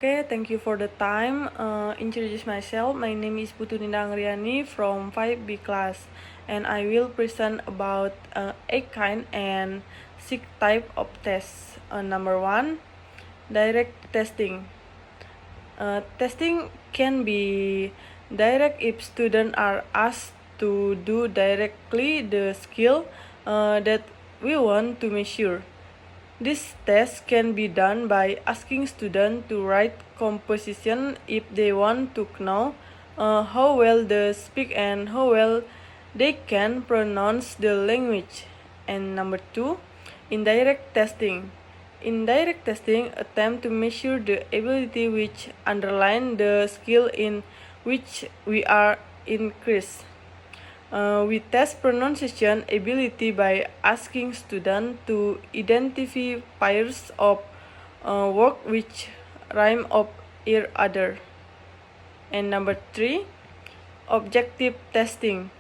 Okay, thank you for the time. Introduce myself. My name is Putu Ninda Angriani from 5B class, and I will present about 8 kind and 6 type of tests. Number 1, direct testing. Testing can be direct if students are asked to do directly the skill that we want to measure. This test can be done by asking students to write composition if they want to know how well they speak and how well they can pronounce the language. And number 2, indirect testing. Indirect testing attempt to measure the ability which underline the skill in which we are increased. We test pronunciation ability by asking students to identify pairs of words which rhyme of each other. And number 3, objective testing.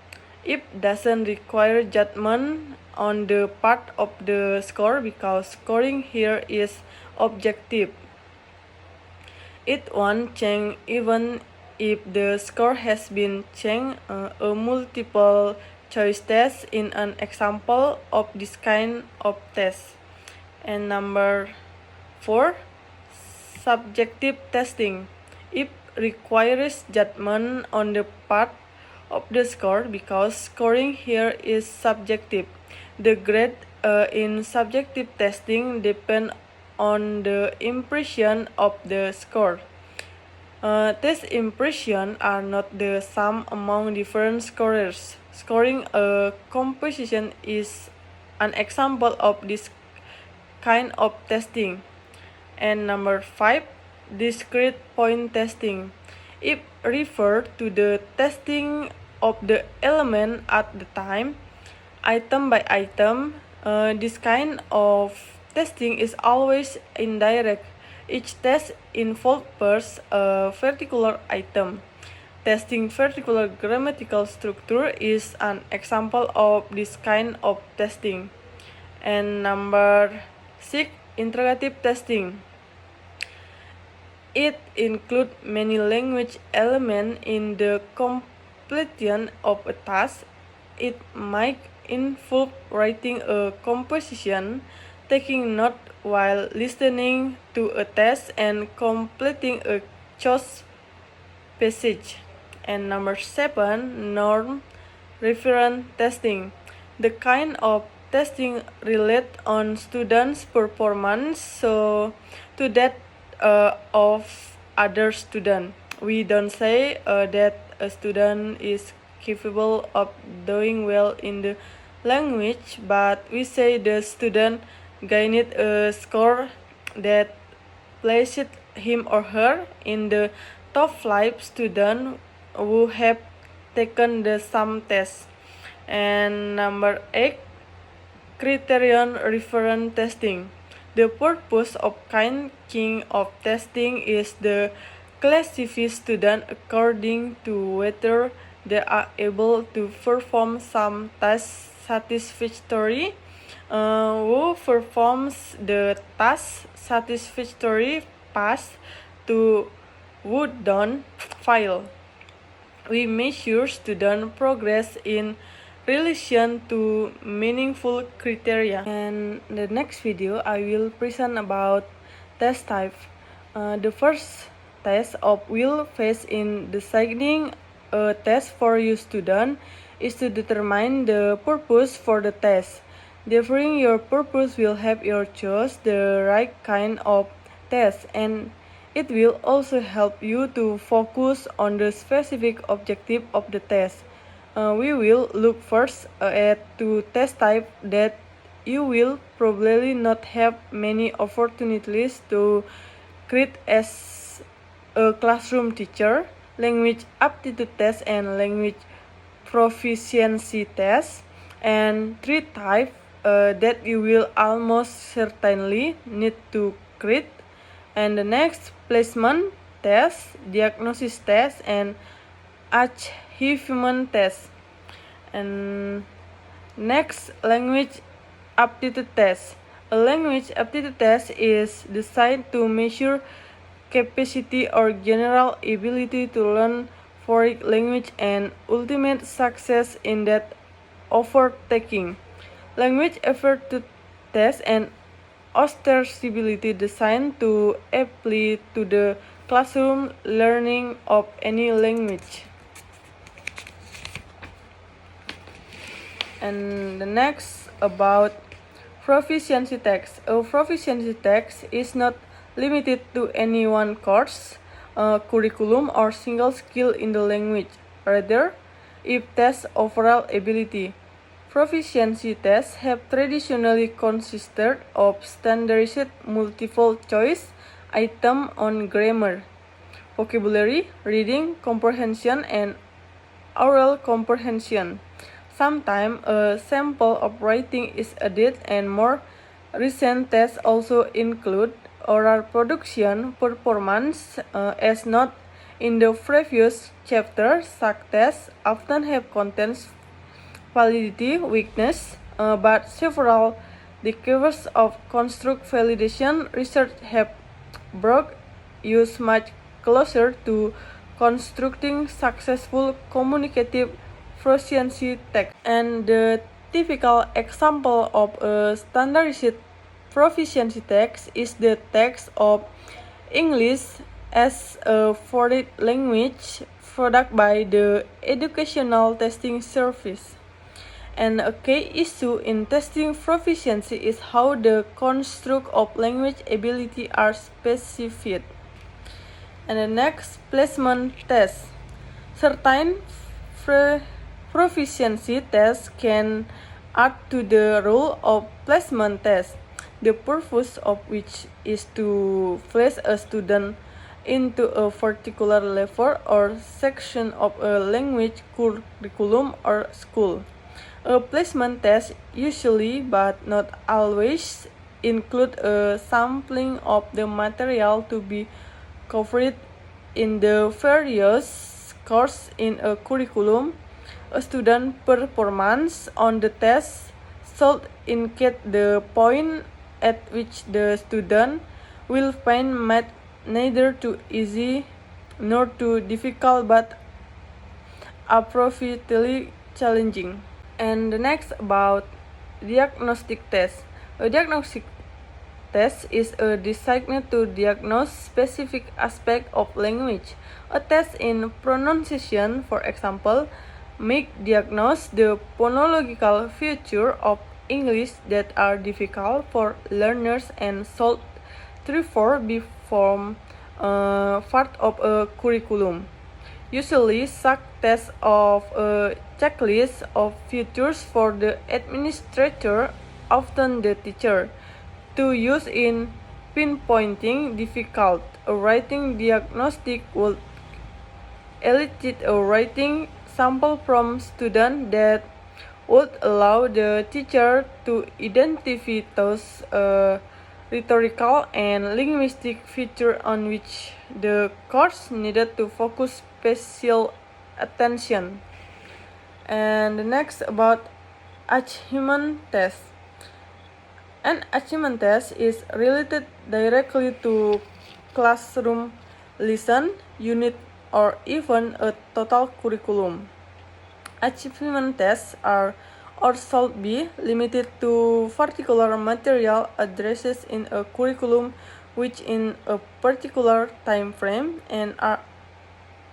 It doesn't require judgment on the part of the score because scoring here is objective. It won't change even if the score has been changed. A multiple choice test in an example of this kind of test. And number 4, subjective testing. It requires judgment on the part of the score because scoring here is subjective. The grade in subjective testing depend on the impression of the score. These impressions are not the sum among different scorers. Scoring a composition is an example of this kind of testing. And number 5, discrete point testing. It refers to the testing of the element at the time, item by item. This kind of testing is always indirect. Each test involves first a particular item. Testing particular grammatical structure is an example of this kind of testing. And number 6, interrogative testing. It includes many language elements in the completion of a task. It might involve writing a composition, taking note while listening to a test, and completing a choice passage. And number 7, norm reference testing. The kind of testing relate on students' performance to that of other student. We don't say that a student is capable of doing well in the language, but we say the student gained a score that placed him or her in the top 5 students who have taken the SAM test. And number 8, criterion reference testing. The purpose of kind of testing is to classify students according to whether they are able to perform some task satisfactorily. Who performs the task satisfactorily pass to who don't fail. We measure student progress in relation to meaningful criteria. And the next video I will present about test type. The first test of will phase in deciding a test for your student is to determine the purpose for the test. Defining your purpose will help you choose the right kind of test, and it will also help you to focus on the specific objective of the test. We will look first at two test types that you will probably not have many opportunities to create as a classroom teacher: language aptitude test and language proficiency test. And three types that you will almost certainly need to create. And the next, placement test, diagnosis test, and achievement test. And next, language aptitude test. A language aptitude test is designed to measure capacity or general ability to learn foreign language and ultimate success in that overtaking. Language aptitude test and ostensibly designed to apply to the classroom learning of any language. And the next about proficiency test. A proficiency test is not limited to any one course, curriculum, or single skill in the language. Rather, it tests overall ability. Proficiency tests have traditionally consisted of standardized multiple choice items on grammar, vocabulary, reading comprehension, and oral comprehension. Sometimes a sample of writing is added, and more recent tests also include oral production performance. As noted in the previous chapter, such tests often have contents validity weakness, but several decades of construct validation research have brought use much closer to constructing successful communicative proficiency text. And the typical example of a standardized proficiency text is the text of English as a foreign language product by the Educational Testing Service. And a key issue in testing proficiency is how the construct of language ability are specified. And the next, placement test. Certain proficiency tests can add to the role of placement test, the purpose of which is to place a student into a particular level or section of a language curriculum or school. A placement test usually, but not always, include a sampling of the material to be covered in the various courses in a curriculum. A student performance on the test should indicate the point at which the student will find math neither too easy nor too difficult but appropriately challenging. And the next about diagnostic test. A diagnostic test is a designed to diagnose specific aspect of language. A test in pronunciation, for example, may diagnose the phonological features of English that are difficult for learners and should therefore be formed part of a curriculum. Usually, such tests of a checklist of features for the administrator, often the teacher, to use in pinpointing difficult. A writing diagnostic would elicit a writing sample from students that would allow the teacher to identify those rhetorical and linguistic features on which the course needed to focus special attention. And the next about achievement test. An achievement test is related directly to classroom lesson, unit, or even a total curriculum. Achievement tests are or should be limited to particular material addressed in a curriculum within a particular time frame and are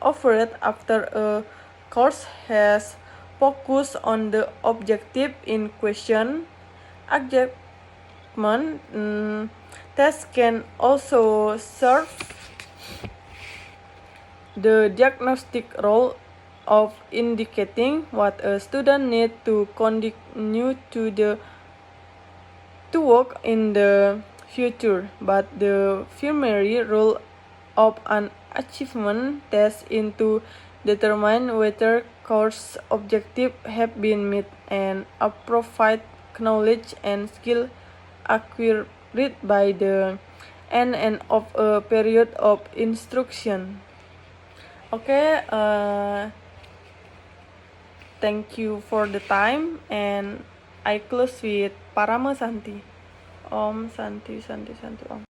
offered after a course has focused on the objective in question. Achievement tests can also serve the diagnostic role of indicating what a student needs to continue to work in the future, but the primary role of an achievement test is to determine whether course objectives have been met and appropriate knowledge and skill acquired by the end of a period of instruction. Okay, thank you for the time, and I close with Parama Santi. Om Santi Santi Santi Om.